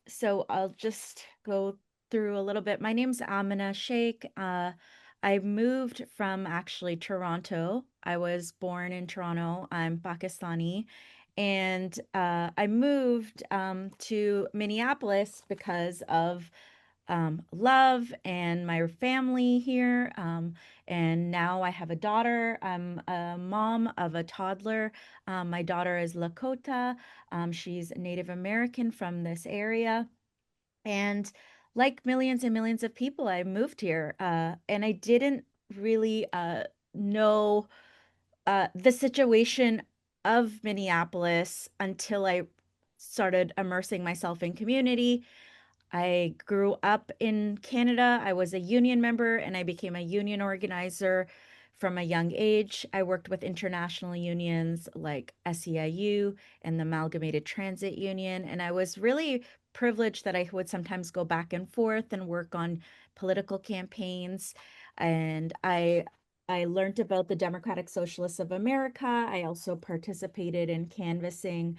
So I'll just go through a little bit. My name's Aminah Sheikh. I moved from actually Toronto. I was born in Toronto. I'm Pakistani. And I moved to Minneapolis because of love and my family here. And now I have a daughter. I'm a mom of a toddler. My daughter is Lakota. She's Native American from this area. And like millions and millions of people, I moved here. And I didn't really know the situation of Minneapolis until I started immersing myself in community. I grew up in Canada. I was a union member and I became a union organizer from a young age. I worked with international unions like SEIU and the Amalgamated Transit Union. And I was really privileged that I would sometimes go back and forth and work on political campaigns. And I learned about the Democratic Socialists of America. I also participated in canvassing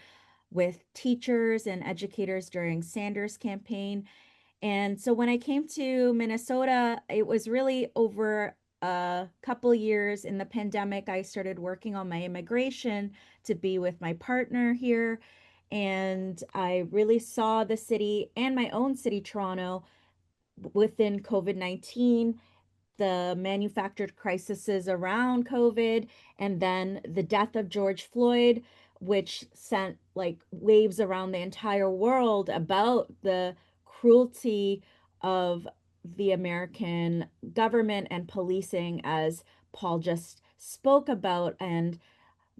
with teachers and educators during Sanders' campaign. And so when I came to Minnesota, it was really over a couple years in the pandemic. I started working on my immigration to be with my partner here. And I really saw the city and my own city, Toronto, within COVID-19, the manufactured crises around COVID, and then the death of George Floyd, which sent like waves around the entire world about the cruelty of the American government and policing, as Paul just spoke about. And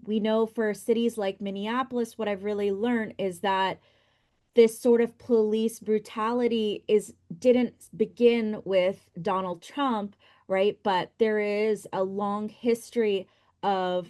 we know for cities like Minneapolis, what I've really learned is that this sort of police brutality is didn't begin with Donald Trump, right? But there is a long history of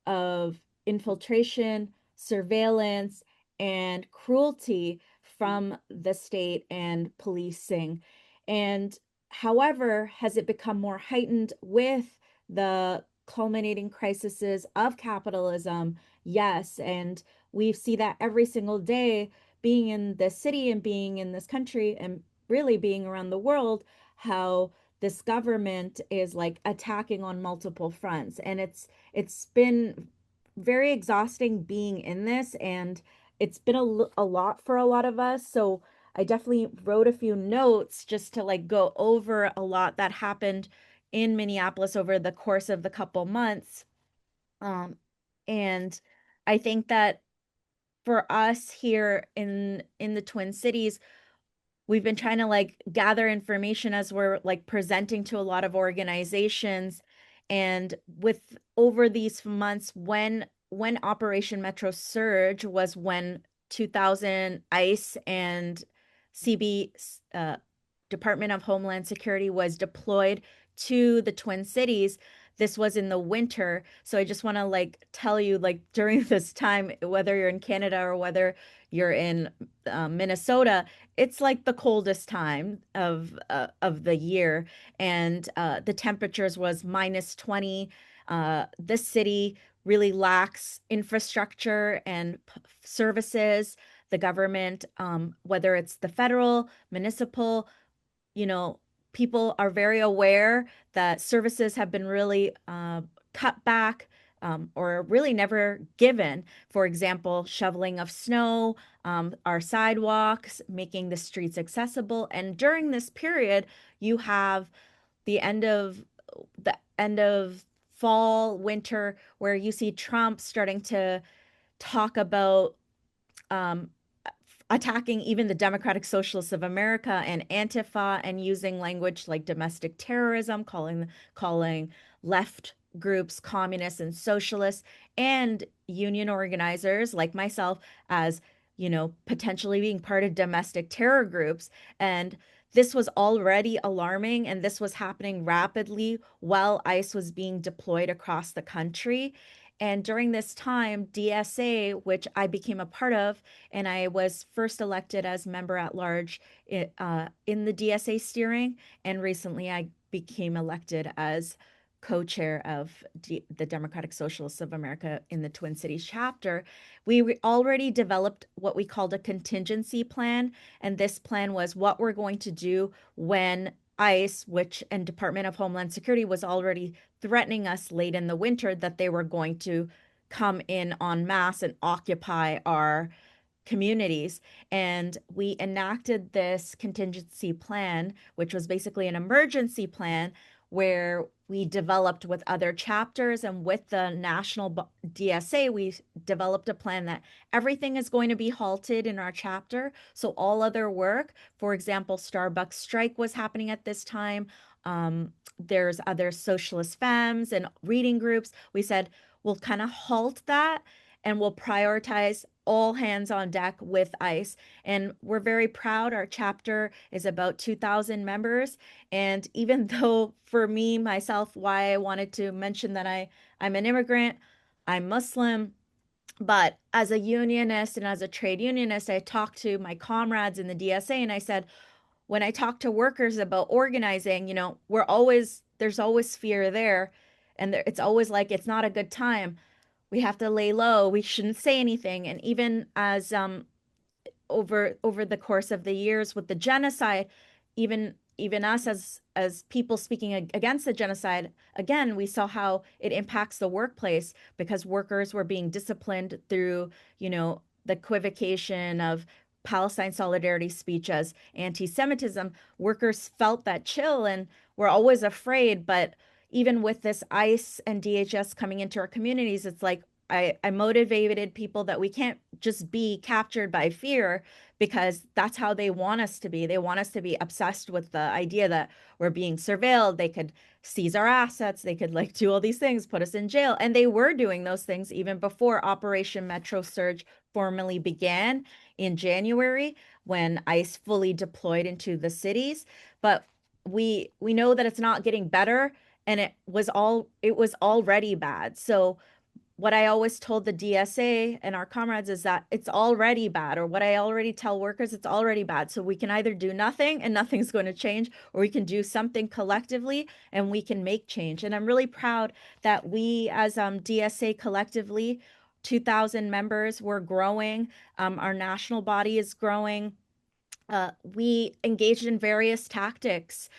of infiltration, surveillance, and cruelty from the state and policing. And however, has it become more heightened with the culminating crises of capitalism? Yes. And we see that every single day being in this city and being in this country and really being around the world, how this government is like attacking on multiple fronts. And it's been very exhausting being in this, and it's been a lot for a lot of us. So I definitely wrote a few notes just to like go over a lot that happened in Minneapolis over the course of the couple months. Um, and I think that for us here in the Twin Cities, we've been trying to like gather information as we're like presenting to a lot of organizations. And with over these months, when Operation Metro Surge was, when 2000 ICE and CB, Department of Homeland Security, was deployed to the Twin Cities. This was in the winter. So I just want to like tell you, like during this time, whether you're in Canada or whether you're in Minnesota, it's like the coldest time of the year, and the temperatures was -20. The city really lacks infrastructure and services. The government, whether it's the federal, municipal, you know, people are very aware that services have been really cut back, or really never given. For example, shoveling of snow, our sidewalks, making the streets accessible. And during this period, you have the end of the end of fall, winter, where you see Trump starting to talk about um, attacking even the Democratic Socialists of America and Antifa, and using language like domestic terrorism, calling left groups communists and socialists, and union organizers like myself as, potentially being part of domestic terror groups. And this was already alarming, and this was happening rapidly while ICE was being deployed across the country. And during this time, DSA, which I became a part of, and I was first elected as member at large in the DSA steering, and recently I became elected as co-chair of the Democratic Socialists of America in the Twin Cities chapter, we already developed what we called a contingency plan. And this plan was what we're going to do when ICE, which and Department of Homeland Security was already threatening us late in the winter that they were going to come in en masse and occupy our communities. And we enacted this contingency plan, which was basically an emergency plan where we developed with other chapters and with the national DSA, we developed a plan that everything is going to be halted in our chapter. So all other work, for example, Starbucks strike was happening at this time. There's other socialist femmes and reading groups. We said we'll kind of halt that and we'll prioritize all hands on deck with ICE. And we're very proud. Our chapter is about 2,000 members. And even though for me, myself, why I wanted to mention that I'm an immigrant, I'm Muslim, but as a unionist and as a trade unionist, I talked to my comrades in the DSA and I said, when I talk to workers about organizing, there's always fear there. And it's always like, it's not a good time. We have to lay low. We shouldn't say anything. And even as over the course of the years with the genocide, even us as people speaking against the genocide, again, we saw how it impacts the workplace because workers were being disciplined through, the equivocation of Palestine solidarity speech as anti-Semitism. Workers felt that chill and were always afraid. But even with this ICE and DHS coming into our communities, it's like I motivated people that we can't just be captured by fear because that's how they want us to be. They want us to be obsessed with the idea that we're being surveilled. They could seize our assets. They could like do all these things, put us in jail. And they were doing those things even before Operation Metro Surge formally began in January when ICE fully deployed into the cities. But we know that it's not getting better and it was already bad. So what I always told the DSA and our comrades is that it's already bad, or what I already tell workers, it's already bad. So we can either do nothing and nothing's going to change, or we can do something collectively and we can make change. And I'm really proud that we as DSA collectively, 2,000 members, we're growing. Our national body is growing. We engaged in various tactics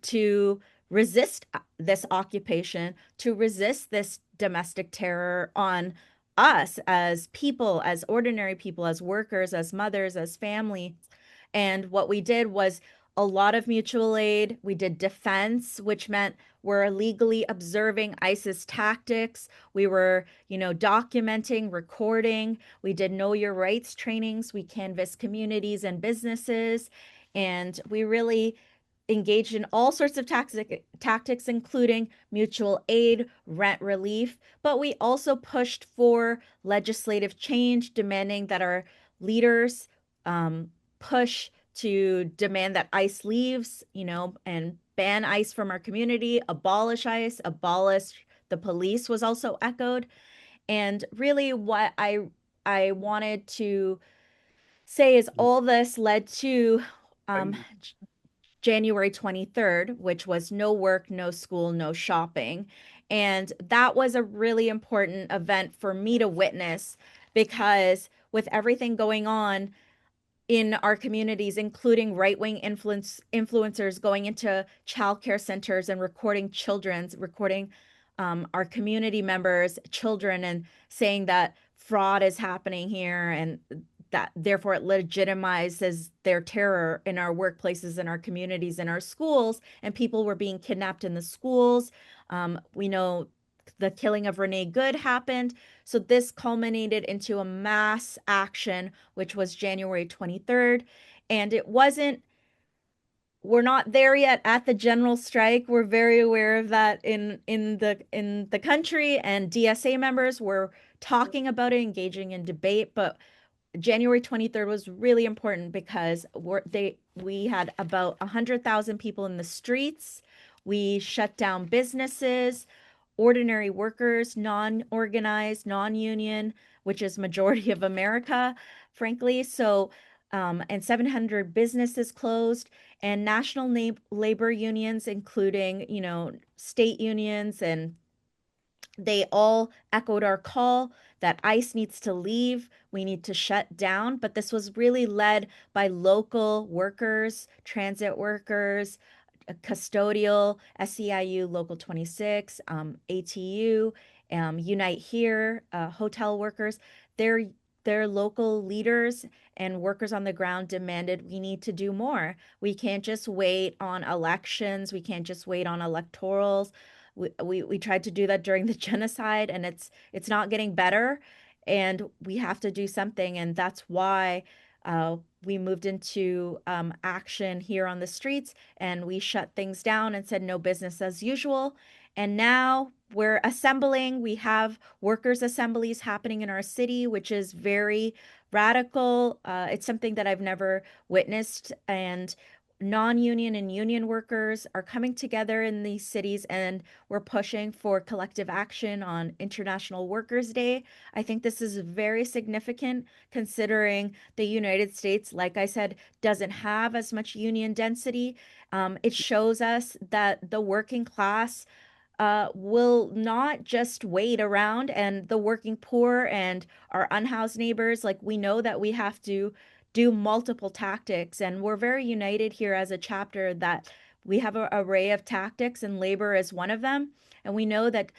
to resist this occupation, to resist this domestic terror on us as people, as ordinary people, as workers, as mothers, as family. And what we did was a lot of mutual aid. We did defense, which meant we're legally observing ISIS tactics. We were, documenting, recording. We did know your rights trainings. We canvassed communities and businesses. And we really engaged in all sorts of tactics, including mutual aid, rent relief. But we also pushed for legislative change, demanding that our leaders push to demand that ICE leaves, and ban ICE from our community, abolish ICE, abolish the police was also echoed. And really what I wanted to say is all this led to um, January 23rd, which was no work, no school, no shopping. And that was a really important event for me to witness because with everything going on, in our communities, including right-wing influencers going into childcare centers and recording our community members, children, and saying that fraud is happening here and that therefore it legitimizes their terror in our workplaces, in our communities, in our schools, and people were being kidnapped in the schools. We know the killing of Renee Good happened. So this culminated into a mass action, which was January 23rd. And we're not there yet at the general strike. We're very aware of that in the country, and DSA members were talking about it, engaging in debate. But January 23rd was really important because we had about 100,000 people in the streets. We shut down businesses, ordinary workers, non-organized, non-union, which is majority of America, frankly. So and 700 businesses closed, and national labor unions, including, state unions, and they all echoed our call that ICE needs to leave. We need to shut down. But this was really led by local workers, transit workers, custodial, SEIU Local 26, ATU, Unite Here, hotel workers. Their their local leaders and workers on the ground demanded we need to do more. We can't just wait on elections. We can't just wait on electorals. We tried to do that during the genocide, and it's not getting better, and we have to do something. And that's why we moved into action here on the streets, and we shut things down and said no business as usual. And now we're assembling. We have workers' assemblies happening in our city, which is very radical. It's something that I've never witnessed. And non-union and union workers are coming together in these cities, and we're pushing for collective action on International Workers' Day. I think this is very significant considering the United States, like I said, doesn't have as much union density. It shows us that the working class will not just wait around, and the working poor and our unhoused neighbors, like we know that we have to do multiple tactics, and we're very united here as a chapter that we have an array of tactics, and labor is one of them. And we know that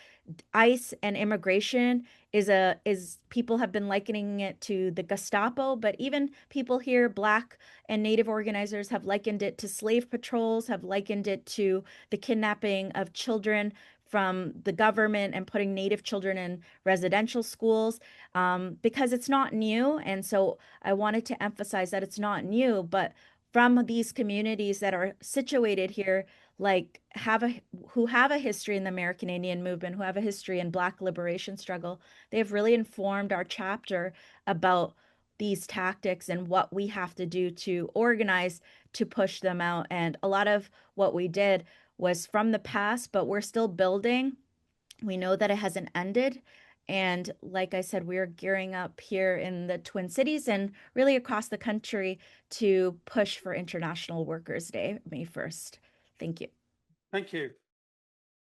ICE and immigration is people have been likening it to the Gestapo, but even people here, Black and Native organizers, have likened it to slave patrols, have likened it to the kidnapping of children from the government and putting Native children in residential schools, because it's not new. And so I wanted to emphasize that it's not new, but from these communities that are situated here, like who have a history in the American Indian movement, who have a history in Black liberation struggle, they have really informed our chapter about these tactics and what we have to do to organize to push them out. And a lot of what we did was from the past, but we're still building. We know that it hasn't ended. And like I said, we're gearing up here in the Twin Cities and really across the country to push for International Workers' Day, May 1st. Thank you. Thank you.